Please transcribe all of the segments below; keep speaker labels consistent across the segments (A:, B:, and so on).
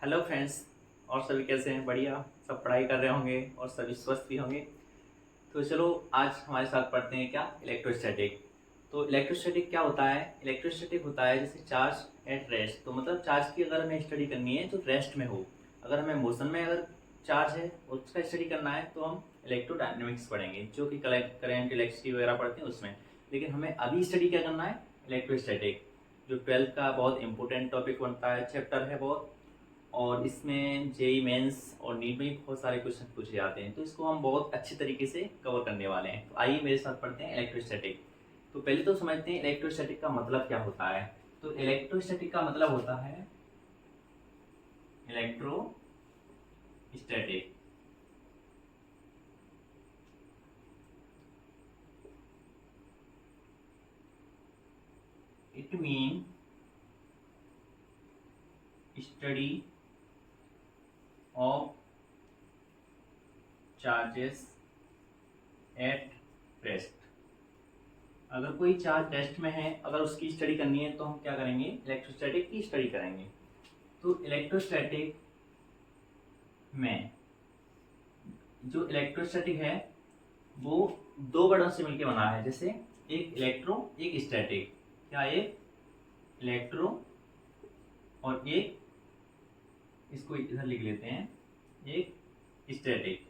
A: Hello friends. और सभी कैसे हैं? बढ़िया। सब पढ़ाई कर रहे होंगे और सभी स्वस्थ भी होंगे। तो चलो आज हमारे साथ पढ़ते हैं क्या, इलेक्ट्रोस्टैटिक। तो इलेक्ट्रोस्टैटिक क्या होता है? इलेक्ट्रोस्टैटिक होता है जैसे चार्ज एट रेस्ट। तो मतलब चार्ज की अगर हमें स्टडी करनी है तो रेस्ट में हो। अगर हमें मोशन में अगर चार्ज है और उसका स्टडी करना है तो हम इलेक्ट्रोडायनेमिक्स पढ़ेंगे, जो कि करंट इलेक्ट्रिसिटी वगैरह पढ़ते हैं उसमें। लेकिन हमें अभी स्टडी क्या करना है? इलेक्ट्रोस्टैटिक, जो 12th का बहुत इंपॉर्टेंट टॉपिक बनता है, चैप्टर है बहुत। और इसमें जेई मेंस और नीट में भी बहुत सारे क्वेश्चन पूछे जाते हैं, तो इसको हम बहुत अच्छे तरीके से कवर करने वाले हैं। तो आइए मेरे साथ पढ़ते हैं इलेक्ट्रोस्टैटिक। तो पहले तो समझते हैं इलेक्ट्रोस्टैटिक का मतलब क्या होता है। तो इलेक्ट्रोस्टैटिक का मतलब होता है electrostatic, it mean study of charges at rest. अगर कोई चार्ज रेस्ट में है, अगर उसकी स्टडी करनी है तो हम क्या करेंगे? इलेक्ट्रोस्टैटिक की स्टडी करेंगे। तो इलेक्ट्रोस्टैटिक में जो इलेक्ट्रोस्टैटिक है वो दो वर्डों से मिलकर बना है। जैसे एक इलेक्ट्रो, एक स्टैटिक। क्या? एक इलेक्ट्रो और एक, इसको इधर लिख लेते हैं, एक स्टैटिक।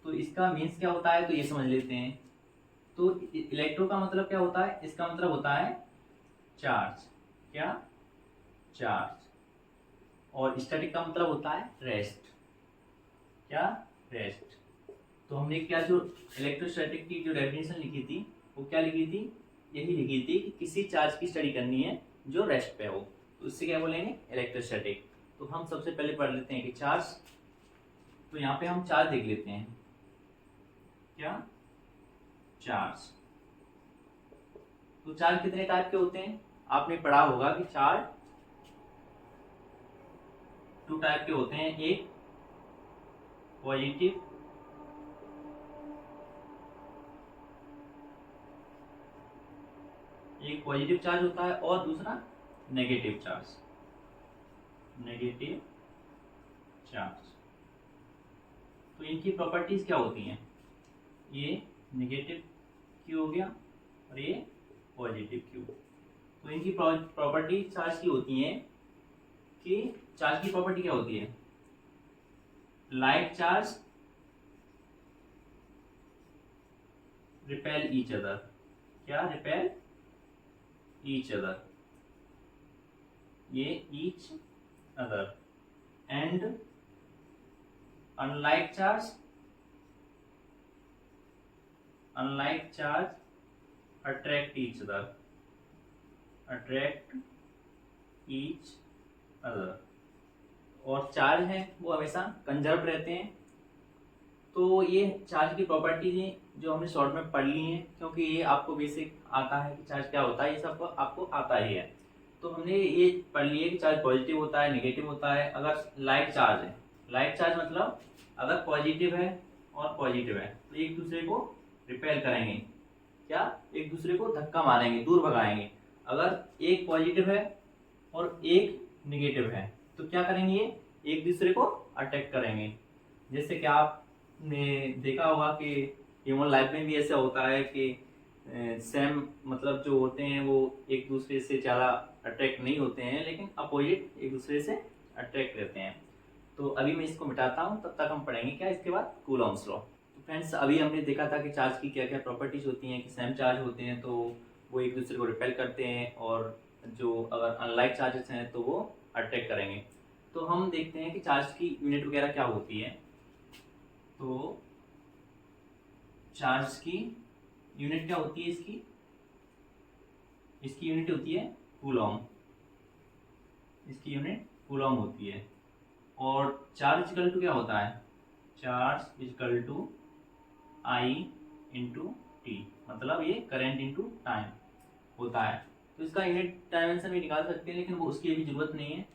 A: तो इसका मीन्स क्या होता है तो ये समझ लेते हैं। तो इलेक्ट्रो का मतलब क्या होता है? इसका मतलब होता है चार्ज। क्या? चार्ज। और स्टैटिक का मतलब होता है रेस्ट। क्या? रेस्ट। तो हमने क्या, जो इलेक्ट्रोस्टैटिक की जो डेफिनेशन लिखी थी वो क्या लिखी थी? यही लिखी थी कि किसी चार्ज की स्टडी करनी है जो रेस्ट पे हो, तो उससे क्या बोलेंगे? इलेक्ट्रोस्टैटिक। तो हम सबसे पहले पढ़ लेते हैं कि चार्ज। तो यहाँ पे हम चार्ज देख लेते हैं। क्या? चार्ज। तो चार्ज कितने टाइप के होते हैं? आपने पढ़ा होगा कि चार्ज टू टाइप के होते हैं। एक पॉजिटिव, एक पॉजिटिव चार्ज होता है और दूसरा नेगेटिव चार्ज। Negative charge. तो इनकी प्रॉपर्टीज क्या होती हैं? ये नेगेटिव क्यू हो गया और ये पॉजिटिव क्यू। तो इनकी प्रॉपर्टी चार्ज की होती है कि चार्ज की प्रॉपर्टी क्या होती है? Like charge repel each other. क्या? रिपेल ईच अदर, ये each other. And unlike charge, unlike charge attract each other, attract each other. और चार्ज है वो हमेशा कंजर्व रहते हैं। तो ये चार्ज की प्रॉपर्टीज जो हमने शॉर्ट में पढ़ ली हैं, क्योंकि ये आपको बेसिक आता है कि चार्ज क्या होता है, ये सब आपको आता ही है। तो हमने ये पढ़ लिया कि चार्ज पॉजिटिव होता है, नेगेटिव होता है। अगर लाइक चार्ज है, लाइक चार्ज मतलब अगर पॉजिटिव है और पॉजिटिव है तो एक दूसरे को रिपेल करेंगे। क्या? एक दूसरे को धक्का मारेंगे, दूर भगाएंगे। अगर एक पॉजिटिव है और एक निगेटिव है तो क्या करेंगे? एक दूसरे को अटैक करेंगे। जैसे कि आपने देखा होगा कि ह्यूमन लाइफ में भी ऐसा होता है कि सेम मतलब जो होते हैं वो एक दूसरे से ज़्यादा अट्रैक्ट नहीं होते हैं, लेकिन अपोजिट एक दूसरे से अट्रैक्ट रहते हैं। तो अभी मैं इसको मिटाता हूँ, तब तक हम पढ़ेंगे क्या इसके बाद? Coulomb's law. तो फ्रेंड्स, अभी हमने देखा था कि चार्ज की क्या क्या प्रॉपर्टीज होती हैं। कि सेम चार्ज होते हैं तो वो एक दूसरे को रिपेल करते हैं, और जो अगर अनलाइक चार्जेस हैं तो वो अट्रैक्ट करेंगे। तो हम देखते हैं कि चार्ज की यूनिट वगैरह क्या होती है। तो चार्ज की यूनिट क्या होती है? इसकी इसकी यूनिट होती है कूलॉम। इसकी यूनिट कूलॉम होती है। और चार्ज इक्वल टू क्या होता है? Charge equal to I into T, मतलब ये करंट इंटू टाइम होता है। तो इसका यूनिट डायमेंशन भी निकाल सकते हैं, लेकिन वो उसकी भी जरूरत नहीं है।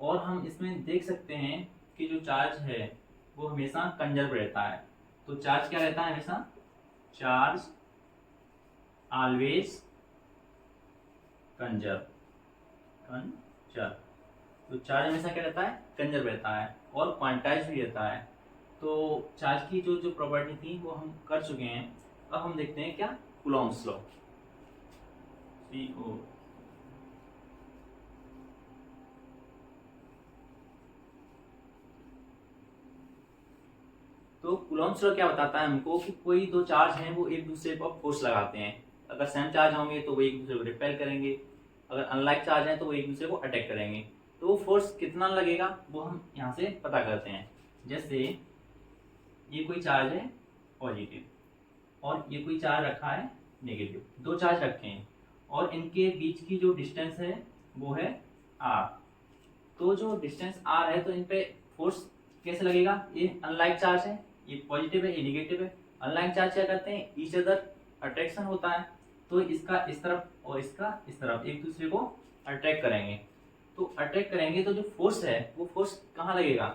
A: और हम इसमें देख सकते हैं कि जो चार्ज है वो हमेशा कंजर्व रहता है। तो चार्ज क्या रहता है हमेशा? Charge always conserve, conserve. तो चार्ज हमेशा क्या रहता है, कंजर्व रहता है और क्वांटाइज भी रहता है। तो चार्ज की जो जो प्रॉपर्टी थी वो हम कर चुके हैं। अब हम देखते हैं क्या, कूलॉम्स लॉ, CO। तो कूलॉम्स लॉ क्या बताता है हमको कि कोई दो चार्ज हैं वो एक दूसरे पर फोर्स लगाते हैं। अगर सेम चार्ज होंगे तो वो एक दूसरे को रिपेल करेंगे, अगर अनलाइक चार्ज हैं तो वो एक दूसरे को अटैक करेंगे। तो वो फोर्स कितना लगेगा वो हम यहाँ से पता करते हैं। जैसे ये कोई चार्ज है पॉजिटिव और ये कोई चार्ज रखा है नेगेटिव, दो चार्ज रखे हैं और इनके बीच की जो डिस्टेंस है वो है r। तो जो डिस्टेंस r है तो इन पे फोर्स कैसे लगेगा, ये अनलाइक चार्ज है, ये पॉजिटिव है, ये नेगेटिव है। अनलाइक चार्ज क्या करते हैं, ईच अदर अट्रैक्शन होता है। तो इसका इस तरफ और इसका इस तरफ एक दूसरे को अट्रैक्ट करेंगे। तो अट्रैक्ट करेंगे तो जो फोर्स है वो फोर्स कहाँ लगेगा,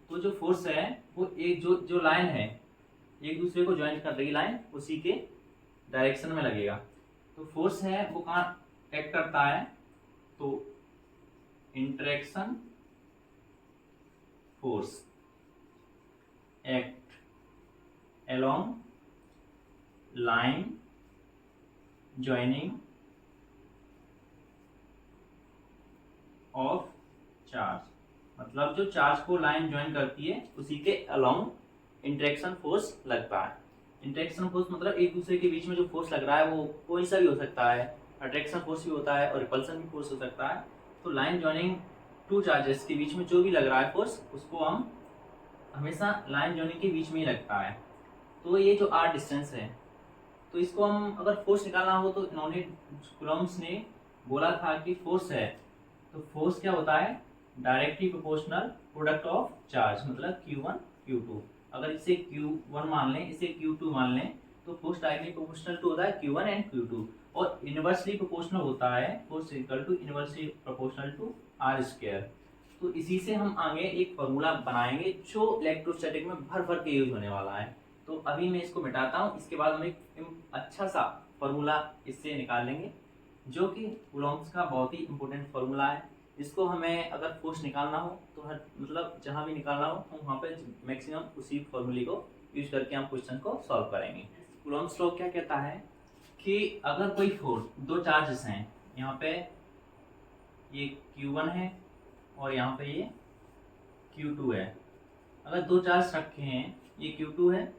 A: तो जो फोर्स है वो एक जो जो लाइन है एक दूसरे को ज्वाइन कर रही लाइन उसी के डायरेक्शन में लगेगा। तो फोर्स है वो कहाँ एक्ट करता है, तो interaction force act along line joining of charge, मतलब जो चार्ज को लाइन ज्वाइन करती है उसी के अलोंग इंटरेक्शन फोर्स लगता है। इंटरेक्शन फोर्स मतलब एक दूसरे के बीच में जो फोर्स लग रहा है वो कोई सा भी हो सकता है, अट्रैक्शन फोर्स भी होता है और रिपल्सन भी फोर्स हो सकता है। तो लाइन ज्वाइनिंग टू चार्जेस के बीच में जो भी लग रहा है फोर्स उसको हम हमेशा लाइन ज्वाइनिंग के बीच में ही लगता है। तो ये जो r डिस्टेंस है तो इसको हम अगर फोर्स निकालना हो तो इन्होंने कूलॉम्स ने बोला था कि फोर्स है तो फोर्स क्या होता है, directly proportional product of charge, मतलब Q1 Q2। अगर इसे Q1 मान लें इसे Q2 मान लें तो फोर्स डायरेक्टली प्रोपोर्शनल टू होता है Q1 एंड Q2 और इनवर्सली प्रोपोर्शनल होता है force equal to inversely proportional to r square. तो इसी से हम आगे एक फॉर्मूला बनाएंगे जो इलेक्ट्रोस्टैटिक में भर भर के यूज होने वाला है। तो अभी मैं इसको मिटाता हूँ, इसके बाद हम एक अच्छा सा फॉर्मूला इससे निकाल लेंगे जो कि कूलॉम्स का बहुत ही इंपॉर्टेंट फॉर्मूला है। इसको हमें अगर फोर्स निकालना हो तो हर मतलब जहाँ भी निकालना हो हम वहाँ पे मैक्सिमम उसी फॉर्मूले को यूज करके हम क्वेश्चन को सॉल्व करेंगे। कूलॉम्स लॉ क्या कहता है कि अगर कोई फोर्स, दो चार्जेस हैं, यहाँ पे ये Q1 है और यहाँ पे ये Q2 है। अगर दो चार्ज रखे हैं, ये Q2 है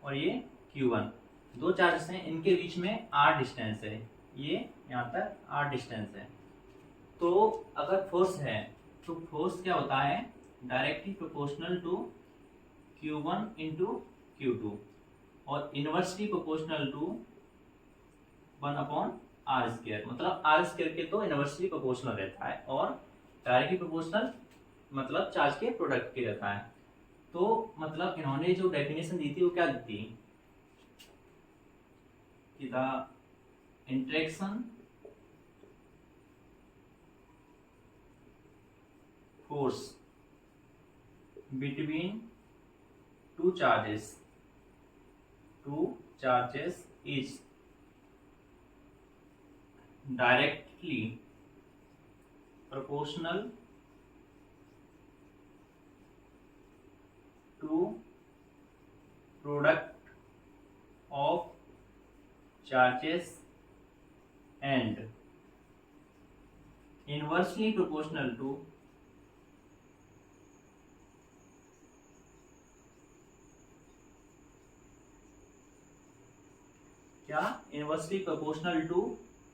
A: और ये Q1, दो चार्जेस हैं, इनके बीच में r डिस्टेंस है, ये यहाँ तक r डिस्टेंस है। तो अगर फोर्स है तो फोर्स क्या होता है, directly proportional to Q1 into Q2 और inversely proportional to 1/r square, मतलब r स्क्वायर के तो इनवर्सली प्रोपोर्शनल रहता है और डायरेक्टली प्रोपोर्शनल मतलब चार्ज के प्रोडक्ट के रहता है। तो मतलब इन्होंने जो डेफिनेशन दी थी वो क्या दी थी कि the interaction force between two charges is directly proportional to product of charges and inversely proportional to क्या, इनवर्सली प्रोपोर्शनल टू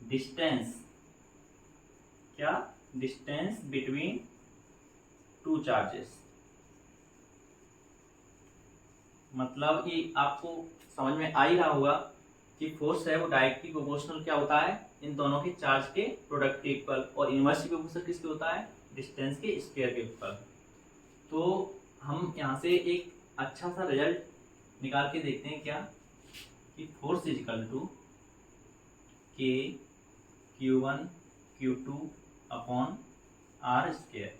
A: डिस्टेंस, क्या, डिस्टेंस बिटवीन टू चार्जेस। मतलब ये आपको समझ में आ ही रहा होगा कि फोर्स है वो डायरेक्टली प्रोपोर्शनल क्या होता है, इन दोनों के चार्ज के प्रोडक्ट के इक्वल और इनवर्सली प्रोपोर्शनल किसके होता है, डिस्टेंस के स्क्वायर के इक्वल। तो हम यहाँ से एक अच्छा सा रिजल्ट निकाल के देखते हैं क्या, कि force is equal to K Q1 Q2 upon r square.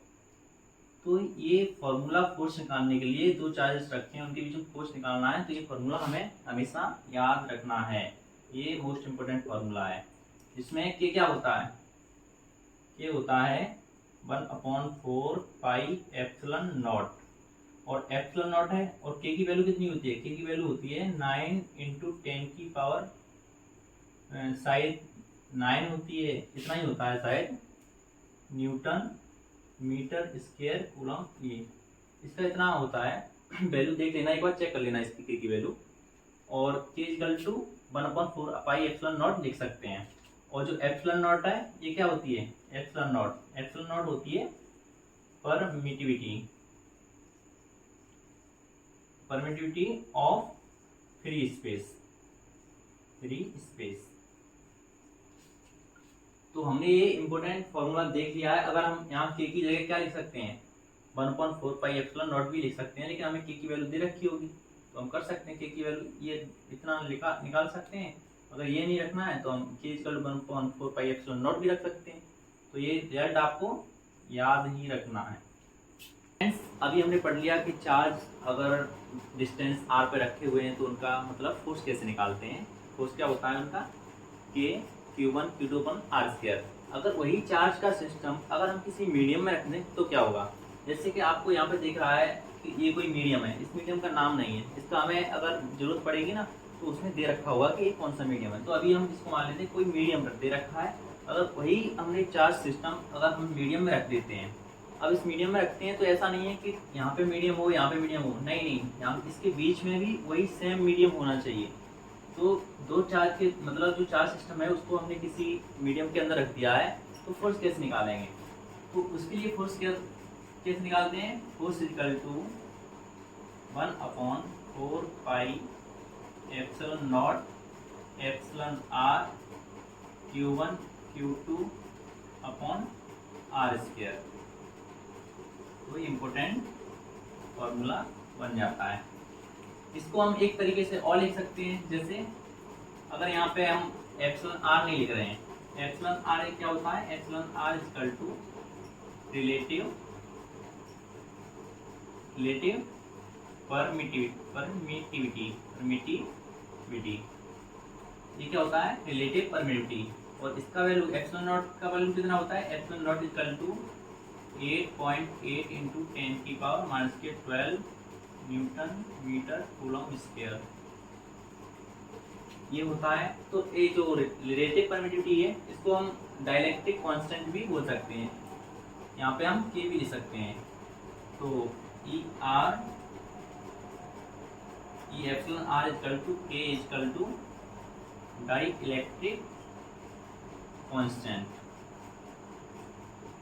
A: तो ये फॉर्मूला फोर्स निकालने के लिए दो चार्जेस रखे हैं उनके बीच में फोर्स निकालना है, तो ये फॉर्मूला हमें हमेशा याद रखना है। ये मोस्ट इम्पोर्टेंट फॉर्मूला है। इसमें K क्या होता है, K होता है 1/4 पाई एप्सिलॉन नॉट, और एप्सिलॉन नॉट है, और के की वैल्यू कितनी होती है, के की वैल्यू होती है 9 × 10⁻⁷, शायद 9 होती है, इतना ही होता है शायद, न्यूटन मीटर स्क्वायर कूलम ये, इसका इतना होता है। वैल्यू देख लेना, एक बार चेक कर लेना इसकी के की वैल्यू। और K equal to 1/4 pi epsilon naught लिख सकते हैं। और जो एप्सिलॉन नॉट है ये क्या होती है, एप्सिलॉन नॉट होती है परमिटिविटी ऑफ फ्री स्पेस। तो हमने ये इंपॉर्टेंट फॉर्मूला देख लिया है। अगर हम यहाँ के की जगह क्या लिख सकते हैं, 1/4 पाई एप्सिलॉन नॉट भी लिख सकते हैं, लेकिन हमें के की वैल्यू दे रखी होगी तो हम कर सकते हैं के की वैल्यू ये इतना निकाल सकते हैं। अगर ये नहीं रखना है तो हम के इक्वल 1/4 पाई एप्सिलॉन नॉट भी रख सकते हैं। तो ये रिजल्ट आपको याद ही रखना है। फ्रेंड्स, अभी हमने पढ़ लिया कि चार्ज अगर डिस्टेंस r पे रखे हुए हैं तो उनका मतलब फोर्स कैसे निकालते हैं। फोर्स क्या होता है उनका, के Q1 Q2/r²। अगर वही चार्ज का सिस्टम अगर हम किसी मीडियम में रख दें तो क्या होगा, जैसे कि आपको यहाँ पे दिख रहा है कि ये कोई मीडियम है, इस मीडियम का नाम नहीं है, इसका हमें अगर जरूरत पड़ेगी ना तो उसमें दे रखा होगा कि ये कौन सा मीडियम है। तो अभी हम इसको मान लेते हैं कोई मीडियम दे रखा है। अगर वही हमने चार्ज सिस्टम अगर हम मीडियम में रख देते हैं, अब इस मीडियम में रखते हैं तो ऐसा नहीं है कि यहाँ पे मीडियम हो यहाँ पे मीडियम हो, नहीं, यहाँ इसके बीच में भी वही सेम मीडियम होना चाहिए। तो दो चार्ज के मतलब जो चार्ज सिस्टम है उसको हमने किसी मीडियम के अंदर रख दिया है, तो फोर्स कैसे निकालेंगे। तो उसके लिए फोर्स कैसे निकालते हैं, force equal to 1/4 pi epsilon naught epsilon r Q1 Q2/r²। तो इम्पोर्टेंट फॉर्मूला बन जाता है। इसको हम एक तरीके से और लिख सकते हैं, जैसे अगर यहाँ पे हम एप्सिलॉन r नहीं लिख रहे हैं, एप्सिलॉन r क्या होता है, epsilon r equal to relative permittivity. ये क्या होता है, रिलेटिव परमिटिविटी। और इसका वैल्यू एप्सिलॉन नॉट का वैल्यू कितना होता है, epsilon naught equal to 8.8 × 10⁻⁻12 newton metre coulomb square ये होता है। तो ये जो रिलेटिव परमिटिविटी है इसको हम डाइलेक्ट्रिक कांस्टेंट भी बोल सकते हैं, यहाँ पे हम के भी लिख सकते हैं। तो ई एप्सिलॉन r इक्वल टू के इक्वल टू डाइलेक्ट्रिक कांस्टेंट।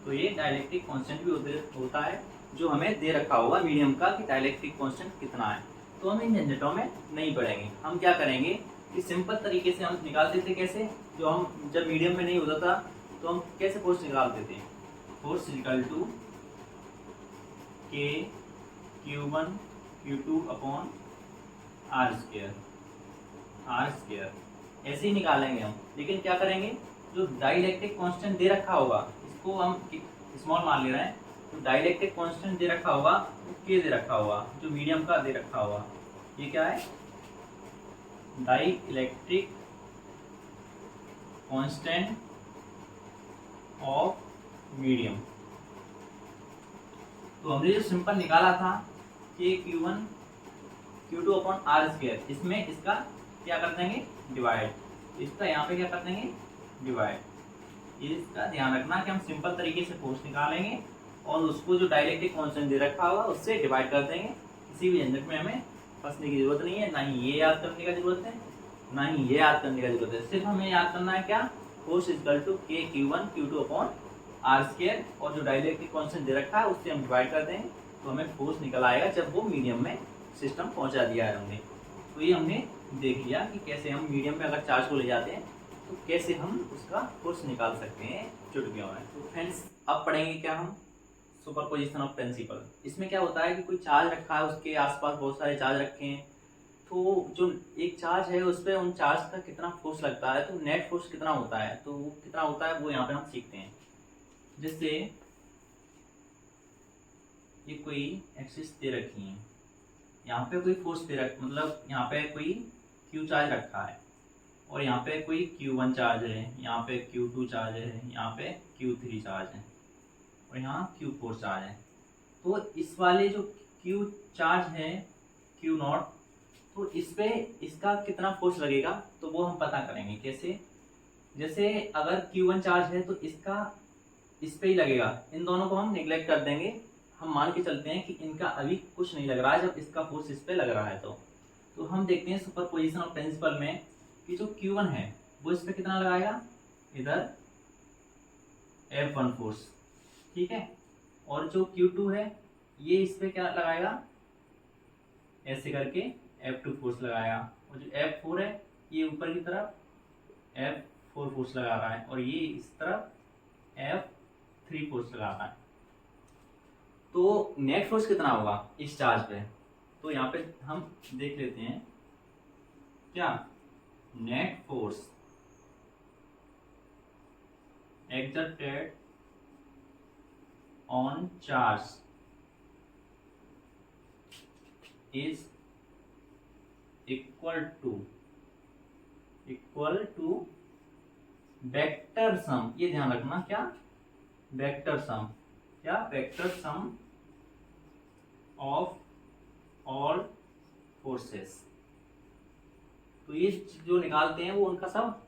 A: तो ये डाइलेक्ट्रिक कांस्टेंट भी होता है जो हमें दे रखा होगा मीडियम का कि डाइलेक्ट्रिक कांस्टेंट कितना है। तो हम इन झंझटों में नहीं पड़ेंगे, हम क्या करेंगे कि सिंपल तरीके से हम निकालते थे। कैसे, जो हम जब मीडियम में नहीं होता था तो हम कैसे फोर्स निकालते थे, फोर्स इक्वल टू के Q1 Q2/r², ऐसे ही निकालेंगे हम। लेकिन क्या करेंगे, जो डाइलेक्ट्रिक कांस्टेंट दे रखा होगा इसको हम स्मॉल मान ले रहे हैं, तो डाइलेक्ट्रिक कांस्टेंट दे रखा होगा तो के दे रखा होगा, जो मीडियम का दे रखा होगा। ये क्या है, डाइलेक्ट्रिक कांस्टेंट ऑफ मीडियम। तो हमने जो सिंपल निकाला था कि Q1 Q2/r², इसमें इसका क्या कर देंगे, डिवाइड, इसका यहाँ पे क्या कर देंगे, डिवाइड। इसका ध्यान रखना कि हम सिंपल तरीके से फोर्स निकालेंगे और उसको जो डाइलेक्ट्रिक कांस्टेंट दे रखा होगा उससे डिवाइड कर देंगे। किसी भी झंझट में हमें फंसने की जरूरत नहीं है, ना ही ये याद करने का जरूरत है, ना ही ये याद करने का जरूरत है। सिर्फ हमें याद करना है क्या, फोर्स इक्वल टू के Q1 Q2/r², और जो डाइलेक्ट्रिक कांस्टेंट दे रखा है उससे हम डिवाइड कर देंगे तो हमें फोर्स निकल आएगा जब वो मीडियम में सिस्टम पहुंचा दिया है हमने। तो ये हमने देख लिया कि कैसे हम मीडियम में अगर चार्ज को ले जाते हैं तो कैसे हम उसका फोर्स निकाल सकते हैं चुटकियों में। तो फ्रेंड्स, अब पढ़ेंगे क्या हम, सुपरपोजिशन ऑफ प्रिंसिपल। इसमें क्या होता है कि कोई चार्ज रखा है, उसके आसपास बहुत सारे चार्ज रखे हैं, तो जो एक चार्ज है उस पर उन चार्ज का कितना फोर्स लगता है, तो नेट फोर्स कितना होता है, तो वो कितना होता है वो यहाँ पे हम सीखते हैं। जैसे ये कोई एक्सिस दे रखी है, यहाँ पे कोई फोर्स दे रख मतलब यहाँ पे कोई Q चार्ज रखा है और यहाँ पे कोई Q1 चार्ज है, यहाँ पे Q2 चार्ज है, यहाँ पे Q3 चार्ज है। और यहाँ Q4 चार्ज है। तो इस वाले जो Q चार्ज है Q नॉट, तो इस पे इसका कितना फोर्स लगेगा तो वो हम पता करेंगे कैसे। जैसे अगर Q1 चार्ज है तो इसका इस पे ही लगेगा, इन दोनों को हम निगलेक्ट कर देंगे। हम मान के चलते हैं कि इनका अभी कुछ नहीं लग रहा है जब इसका फोर्स इस पे लग रहा है। तो हम देखते हैं सुपरपोजिशन ऑफ प्रिंसिपल में कि जो Q1 है वो इस पे कितना लगाएगा, इधर F1 फोर्स, ठीक है। और जो Q2 है ये इस पे क्या लगाएगा, ऐसे करके F2 फोर्स लगाएगा। और जो F4 है ये ऊपर की तरफ F4 फोर्स लगा रहा है और ये इस तरफ F3 फोर्स लगा रहा है। तो नेट फोर्स कितना होगा इस चार्ज पे, तो यहाँ पे हम देख लेते हैं क्या। Net force exerted on charge is equal to vector sum, ये ध्यान रखना, क्या वेक्टर सम, क्या vector sum of all forces. तो ये जो निकालते हैं वो उनका सब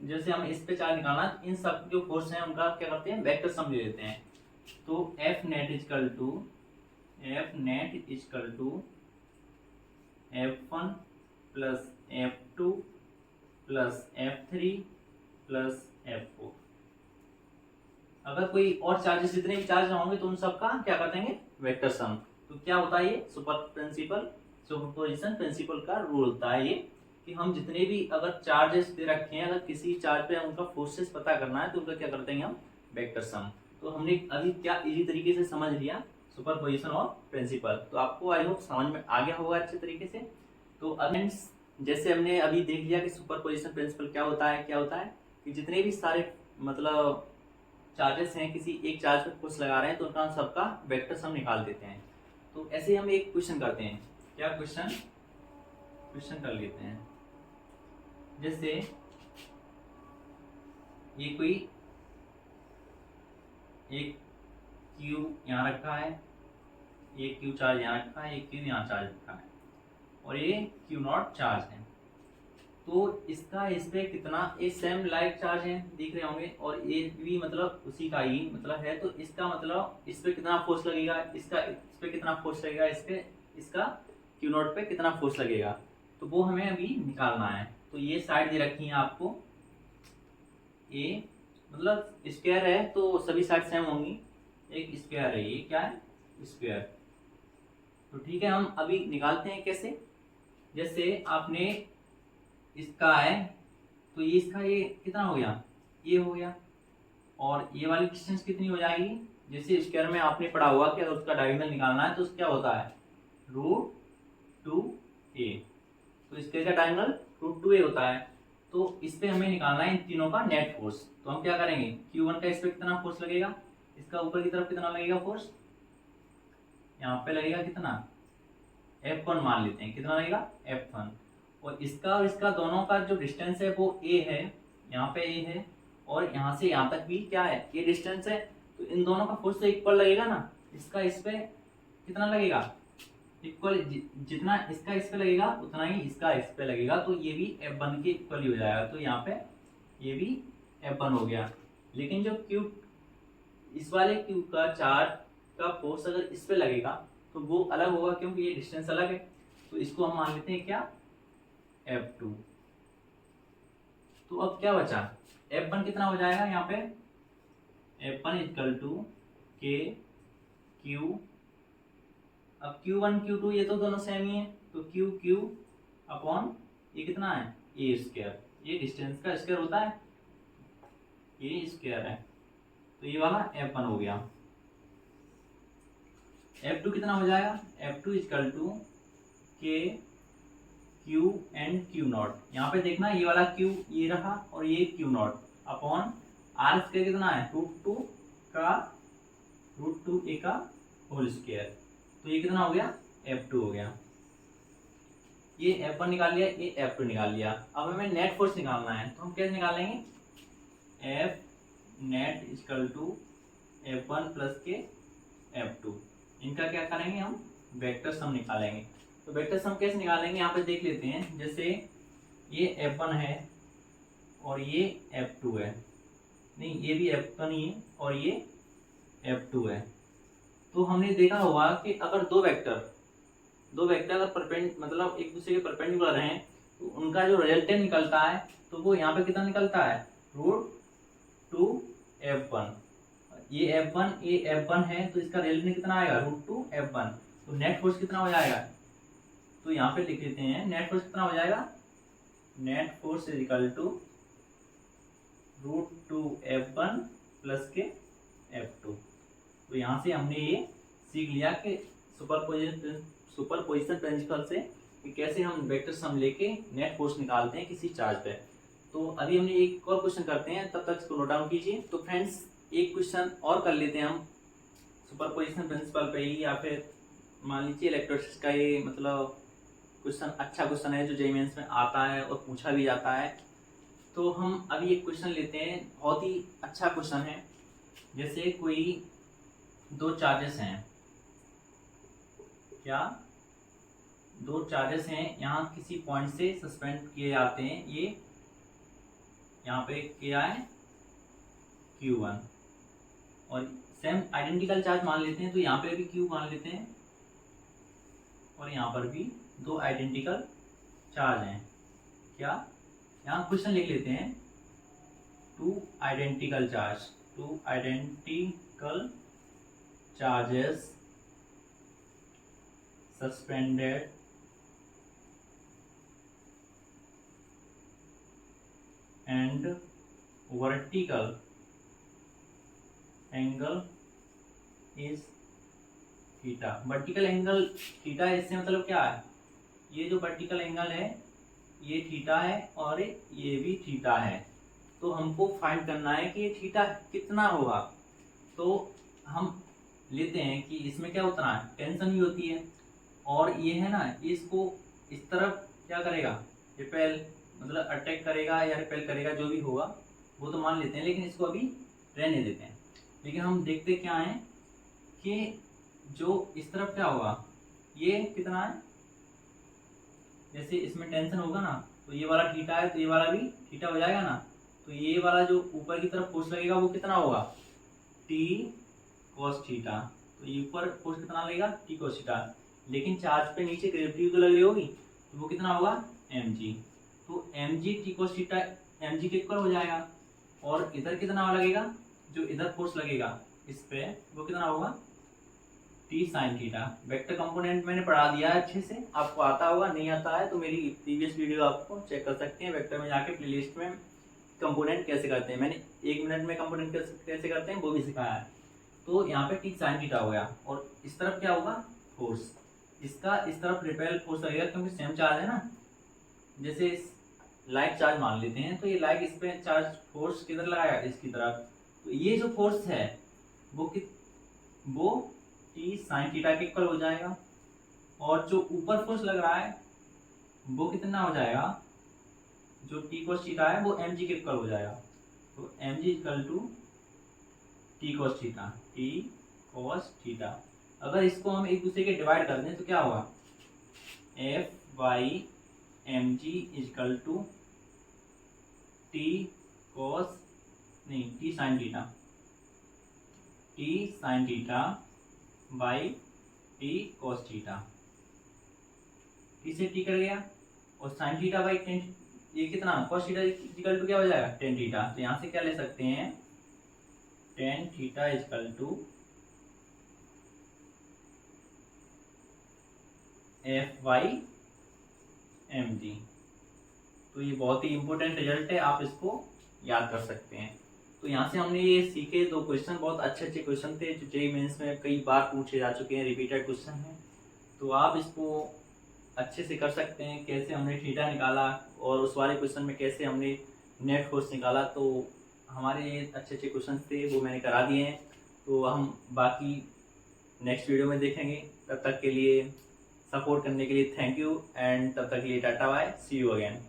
A: जैसे हम इस पे चार्ज निकालना, इन सब जो फोर्स हैं उनका क्या करते हैं, वेक्टर सम ले लेते हैं। तो F net is equal to F1 plus F2 plus F3 plus F4। अगर कोई और चार्जेस, जितने भी चार्ज होंगे तो उन सब का क्या कर देंगे, वेक्टर सम। तो क्या होता है ये सुपरपोजिशन प्रिंसिपल का रूल होता है ये, कि हम जितने भी अगर चार्जेस दे रखे हैं, अगर किसी चार्ज पे उनका फोर्सेस पता करना है तो उनका क्या करते हैं हम, वेक्टर सम। तो हमने अभी क्या इजी तरीके से समझ लिया सुपरपोजिशन और प्रिंसिपल। तो आपको आई होप समझ में आ गया होगा अच्छे तरीके से। तो अब जैसे हमने अभी देख लिया कि सुपरपोजिशन प्रिंसिपल क्या होता है कि जितने भी सारे मतलब चार्जेस हैं, किसी एक चार्ज पे फोर्स लगा रहे हैं तो उनका सबका वेक्टर सम निकाल देते हैं। तो ऐसे हम एक क्वेश्चन करते हैं, क्या क्वेश्चन कर लेते हैं। जैसे ये कोई एक Q यहाँ रखा है, ये Q चार्ज यहाँ रखा है, ये Q यहाँ चार्ज रखा है और ये Q नॉट चार्ज है। तो इसका इस पे कितना, ये सेम लाइक चार्ज है दिख रहे होंगे, और ये भी मतलब उसी का ही मतलब है। तो इसका मतलब इस पे कितना फोर्स लगेगा, इसका इस पे कितना फोर्स लगेगा, इस पे इसका Q नॉट पे कितना फोर्स लगेगा, तो वो हमें अभी निकालना है। तो ये साइड दे रखी है आपको, ये मतलब स्क्वायर है तो सभी साइड सेम होंगी, एक स्क्वायर है, ये क्या है, स्क्वायर। तो ठीक है, हम अभी निकालते हैं कैसे। जैसे आपने इसका है तो ये इसका ये कितना हो गया, ये हो गया, और ये वाली डिस्टेंस कितनी हो जाएगी। जैसे स्क्वायर में आपने पढ़ा हुआ कि अगर उसका डायगोनल निकालना है तो क्या होता है, √2a। तो इसके का डायगोनल √2a होता है। तो इस पे हमें निकालना है इन तीनों का नेट फोर्स। तो हम क्या करेंगे, Q1 का इस पे कितना फोर्स लगेगा, इसका ऊपर की तरफ कितना लगेगा फोर्स, यहाँ पे लगेगा कितना, F1 मान लेते हैं, कितना लगेगा F1। और इसका दोनों का जो डिस्टेंस है वो a है, यहाँ पे a है, और यहाँ से यहाँ तक भी क्या है, ये डिस्टेंस है। तो इन दोनों का फोर्स तो इक्वल लगेगा ना, इसका इस पे कितना लगेगा, इक्वल, जितना इसका इस पे लगेगा उतना ही इसका इस पे लगेगा। तो ये भी F1 के इक्वल ही हो जाएगा। तो यहाँ पे ये भी F1 हो गया। लेकिन जो Q इस वाले Q का चार्ज का फोर्स अगर इस पे लगेगा तो वो अलग होगा, क्योंकि ये डिस्टेंस अलग है। तो इसको हम मान लेते हैं क्या, F2। तो अब क्या बचा, F1 कितना हो जाएगा यहाँ पे, F1 equal to K Q, अब Q1 Q2 ये तो दोनों सेम ही है, तो Q अपॉन ये कितना है, a स्क्वायर, ये डिस्टेंस का स्क्वायर होता है, ये स्क्वायर है। तो ये वाला F1 हो गया। F2 कितना हो जाएगा, F2 equal to K Q and Q naught. यहाँ पे देखना ये वाला Q ये रहा और ये Q not upon R square कितना है, √2a का होल स्क्वायर। तो ये कितना हो गया, F2 हो गया। ये F1 निकाल लिया, ये F2 निकाल लिया। अब हमें नेट फोर्स निकालना है, तो हम कैसे निकालेंगे, F net equal to F1 plus के F2। इनका क्या करेंगे हम, वेक्टर सम निकालेंगे। तो वेक्टर सम कैसे निकालेंगे यहाँ पे देख लेते हैं। जैसे ये F1 है और ये F2 है, नहीं ये भी F1 ही है और ये F2 है। तो हमने देखा होगा कि अगर दो वेक्टर अगर मतलब एक दूसरे के परपेंडिकुलर हैं तो उनका जो रिजल्टेंट निकलता है तो वो यहाँ पे कितना निकलता है, √2F1। ये F1 है तो इसका रिजल्टेंट कितना आएगा, √2F1। तो नेट फोर्स कितना हो जाएगा, तो यहाँ पे लिख लेते हैं नेट फोर्स कितना हो जाएगा, net force is equal to √2F1 plus के F2। तो यहाँ से हमने ये सीख लिया कि सुपरपोजिशन प्रिंसिपल से कि कैसे हम वेक्टर सम लेके नेट फोर्स निकालते हैं किसी चार्ज पे। तो अभी हमने एक और क्वेश्चन करते हैं, तब तक इसको नोट डाउन कीजिए। तो फ्रेंड्स एक क्वेश्चन और कर लेते हैं हम सुपरपोजिशन प्रिंसिपल पे ही, या फिर मान लीजिए इलेक्ट्रोस्टैटिक्स का ये मतलब क्वेश्चन अच्छा क्वेश्चन है जो जेईई मेंस में आता है और पूछा भी जाता है। तो हम अभी एक क्वेश्चन लेते हैं, बहुत ही अच्छा क्वेश्चन है। जैसे कोई दो चार्जेस हैं, क्या दो चार्जेस हैं, यहाँ किसी पॉइंट से सस्पेंड किए जाते हैं। ये यहाँ पे क्या है, Q1, और सेम आइडेंटिकल चार्ज मान लेते हैं तो यहाँ पे भी Q मान लेते हैं और यहाँ पर भी दो आइडेंटिकल चार्ज हैं। क्या, यहाँ क्वेश्चन लिख लेते हैं, two identical charges suspended and vertical angle is theta. Vertical angle theta, इससे मतलब क्या है, ये जो वर्टिकल एंगल है ये थीटा है और ये भी थीटा है। तो हमको फाइंड करना है कि ये थीटा कितना होगा। तो हम लेते हैं कि इसमें क्या होता है, टेंशन ही होती है, और ये है ना, इसको इस तरफ क्या करेगा, रिपेल मतलब अटैक करेगा या रिपेल करेगा, जो भी होगा वो तो मान लेते हैं, लेकिन इसको अभी रहने देते हैं। लेकिन हम देखते क्या है कि जो इस तरफ क्या होगा, ये कितना है, जैसे इसमें टेंशन होगा ना तो ये वाला थीटा है तो ये वाला भी थीटा हो जाएगा ना। तो ये वाला जो ऊपर की तरफ फोर्स लगेगा वो कितना होगा, T cos थीटा। तो ये ऊपर फोर्स कितना लगेगा, T cos थीटा। लेकिन चार्ज पे नीचे ग्रेविटी तो लग रही होगी तो वो कितना होगा, mg। तो mg T cos theta mg के इक्वल हो जाएगा। और इधर कितना लगेगा, जो इधर फोर्स लगेगा इस पे वो कितना होगा, T sin theta. Vector component मैंने पढ़ा दिया है अच्छे से, आपको आता होगा, नहीं आता है तो मेरी प्रीवियस वीडियो आपको चेक कर सकते हैं। वेक्टर में जाके प्लेलिस्ट में कंपोनेंट कैसे करते हैं, मैंने 1 मिनट में कंपोनेंट कैसे करते हैं वो भी सिखाया है। तो यहाँ पे T sin थीटा हो गया, और इस तरफ क्या होगा, फोर्स, इसका इस तरफ रिपेल फोर्स लगेगा क्योंकि सेम चार्ज है ना। जैसे लाइक चार्ज मान लेते हैं तो ये लाइक इस पे चार्ज फोर्स किधर लगाएगा, इसकी तरफ। तो ये जो फोर्स है वो T sin थीटा के इक्वल हो जाएगा। और जो ऊपर फोर्स लग रहा है वो कितना हो जाएगा, जो T cos थीटा है वो mg के इक्वल हो जाएगा। तो mg equal to T cos theta, T cos theta. अगर इसको हम एक दूसरे के डिवाइड कर दें तो क्या होगा, F by mg equal to T sin theta, T sin theta by T cos theta. T से T कर गया और sin थीटा बाई टेन, ये कितना cos थीटा इक्वल टू क्या हो जाएगा, tan थीटा। तो यहाँ से क्या ले सकते हैं, tan theta equal to F by mg। तो ये बहुत ही इंपॉर्टेंट रिजल्ट है, आप इसको याद कर सकते हैं। तो यहाँ से हमने ये सीखे दो क्वेश्चन, बहुत अच्छे क्वेश्चन थे जो जेईई मेंस में कई बार पूछे जा चुके हैं, रिपीटेड क्वेश्चन हैं। तो आप इसको अच्छे से कर सकते हैं, कैसे हमने थीटा निकाला और उस वाले क्वेश्चन में कैसे हमने नेट फोर्स निकाला। तो हमारे ये अच्छे क्वेश्चन थे वो मैंने करा दिए हैं। तो हम बाकी नेक्स्ट वीडियो में देखेंगे। तब तक के लिए सपोर्ट करने के लिए थैंक यू, एंड तब तक के लिए tata bye, see you again.